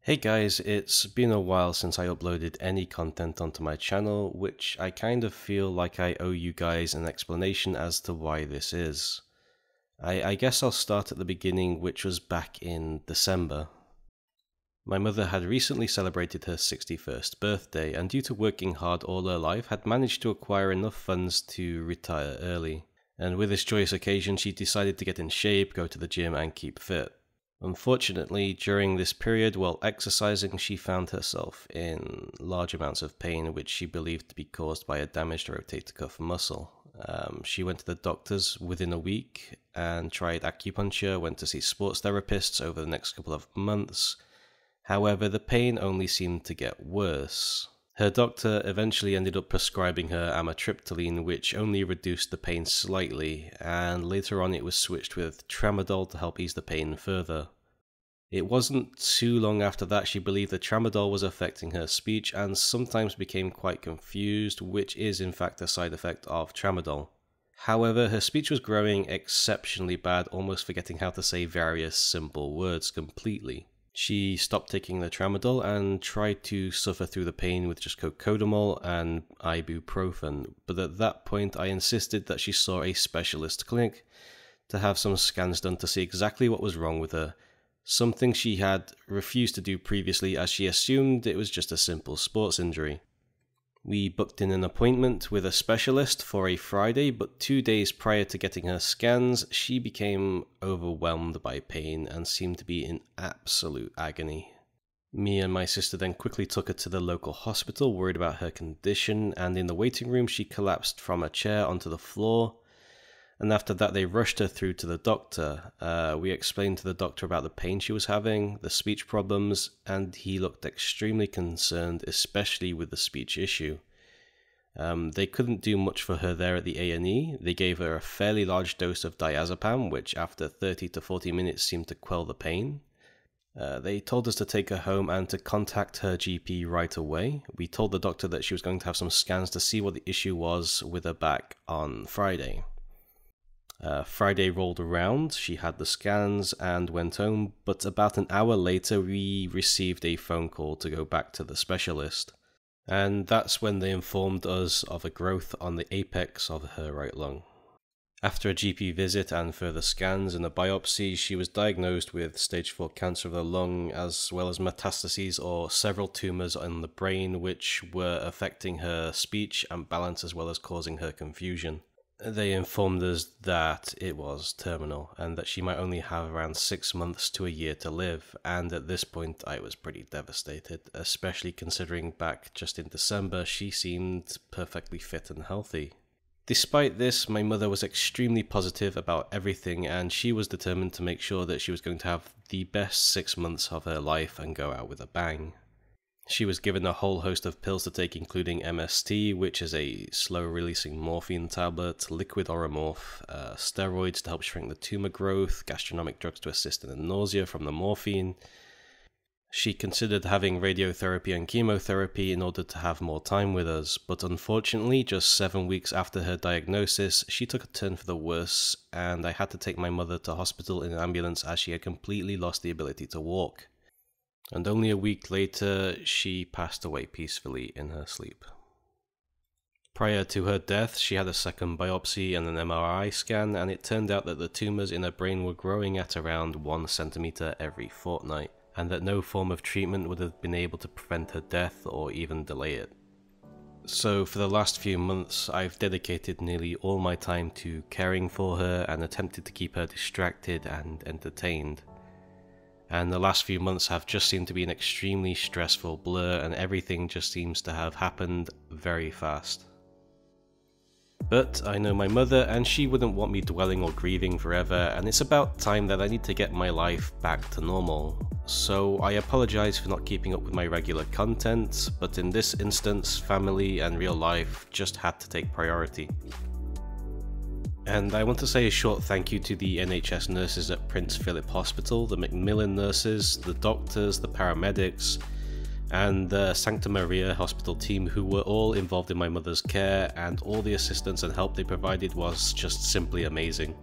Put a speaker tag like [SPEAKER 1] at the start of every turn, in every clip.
[SPEAKER 1] Hey guys, it's been a while since I uploaded any content onto my channel, which I kind of feel like I owe you guys an explanation as to why this is. I guess I'll start at the beginning, which was back in December. My mother had recently celebrated her 61st birthday, and due to working hard all her life, had managed to acquire enough funds to retire early. And with this joyous occasion, she decided to get in shape, go to the gym, and keep fit. Unfortunately, during this period, while exercising, she found herself in large amounts of pain, which she believed to be caused by a damaged rotator cuff muscle. She went to the doctors within a week and tried acupuncture, went to see sports therapists over the next couple of months. However, the pain only seemed to get worse. Her doctor eventually ended up prescribing her amitriptyline, which only reduced the pain slightly, and later on it was switched with tramadol to help ease the pain further. It wasn't too long after that she believed the tramadol was affecting her speech and sometimes became quite confused, which is in fact a side effect of tramadol. However, her speech was growing exceptionally bad, almost forgetting how to say various simple words completely. She stopped taking the tramadol and tried to suffer through the pain with just cocodamol and ibuprofen, but at that point I insisted that she saw a specialist clinic to have some scans done to see exactly what was wrong with her, something she had refused to do previously as she assumed it was just a simple sports injury. We booked in an appointment with a specialist for a Friday, but 2 days prior to getting her scans, she became overwhelmed by pain and seemed to be in absolute agony. Me and my sister then quickly took her to the local hospital, worried about her condition, and in the waiting room she collapsed from a chair onto the floor. And after that they rushed her through to the doctor. We explained to the doctor about the pain she was having, the speech problems, and he looked extremely concerned, especially with the speech issue. They couldn't do much for her there at the A&E. They gave her a fairly large dose of diazepam, which after 30 to 40 minutes seemed to quell the pain. They told us to take her home and to contact her GP right away. We told the doctor that she was going to have some scans to see what the issue was with her back on Friday. Friday rolled around, she had the scans and went home, but about an hour later we received a phone call to go back to the specialist. And that's when they informed us of a growth on the apex of her right lung. After a GP visit and further scans and a biopsy, she was diagnosed with stage 4 cancer of the lung, as well as metastases or several tumours in the brain which were affecting her speech and balance as well as causing her confusion. They informed us that it was terminal and that she might only have around 6 months to a year to live, and at this point I was pretty devastated, especially considering back just in December she seemed perfectly fit and healthy. Despite this, my mother was extremely positive about everything and she was determined to make sure that she was going to have the best 6 months of her life and go out with a bang. She was given a whole host of pills to take, including MST, which is a slow-releasing morphine tablet, liquid Oromorph, steroids to help shrink the tumor growth, gastronomic drugs to assist in the nausea from the morphine. She considered having radiotherapy and chemotherapy in order to have more time with us, but unfortunately, just 7 weeks after her diagnosis, she took a turn for the worse, and I had to take my mother to hospital in an ambulance as she had completely lost the ability to walk. And only a week later, she passed away peacefully in her sleep. Prior to her death, she had a second biopsy and an MRI scan, and it turned out that the tumours in her brain were growing at around 1 centimetre every fortnight, and that no form of treatment would have been able to prevent her death or even delay it. So for the last few months, I've dedicated nearly all my time to caring for her and attempted to keep her distracted and entertained. And the last few months have just seemed to be an extremely stressful blur, and everything just seems to have happened very fast. But I know my mother, and she wouldn't want me dwelling or grieving forever, and it's about time that I need to get my life back to normal. So I apologise for not keeping up with my regular content, but in this instance, family and real life just had to take priority. And I want to say a short thank you to the NHS nurses at Prince Philip Hospital, the Macmillan nurses, the doctors, the paramedics, and the Sancta Maria Hospital team, who were all involved in my mother's care, and all the assistance and help they provided was just simply amazing.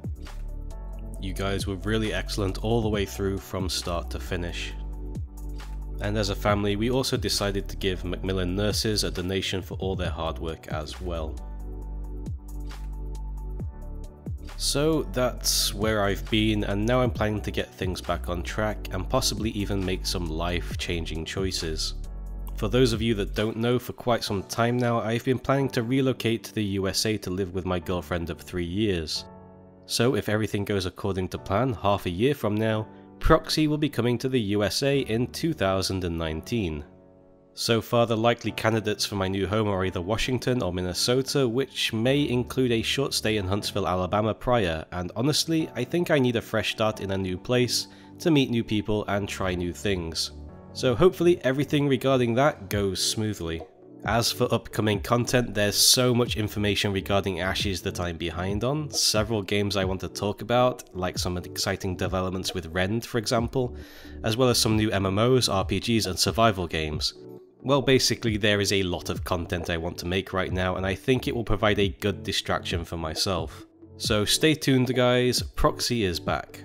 [SPEAKER 1] You guys were really excellent all the way through from start to finish. And as a family, we also decided to give Macmillan Nurses a donation for all their hard work as well. So that's where I've been, and now I'm planning to get things back on track and possibly even make some life-changing choices. For those of you that don't know, for quite some time now I've been planning to relocate to the USA to live with my girlfriend of 3 years. So if everything goes according to plan, half a year from now, Proxy will be coming to the USA in 2019. So far the likely candidates for my new home are either Washington or Minnesota, which may include a short stay in Huntsville, Alabama prior, and honestly, I think I need a fresh start in a new place to meet new people and try new things. So hopefully everything regarding that goes smoothly. As for upcoming content, there's so much information regarding Ashes that I'm behind on, several games I want to talk about, like some exciting developments with Rend for example, as well as some new MMOs, RPGs and survival games. Well, basically there is a lot of content I want to make right now, and I think it will provide a good distraction for myself. So stay tuned guys, Proxy is back.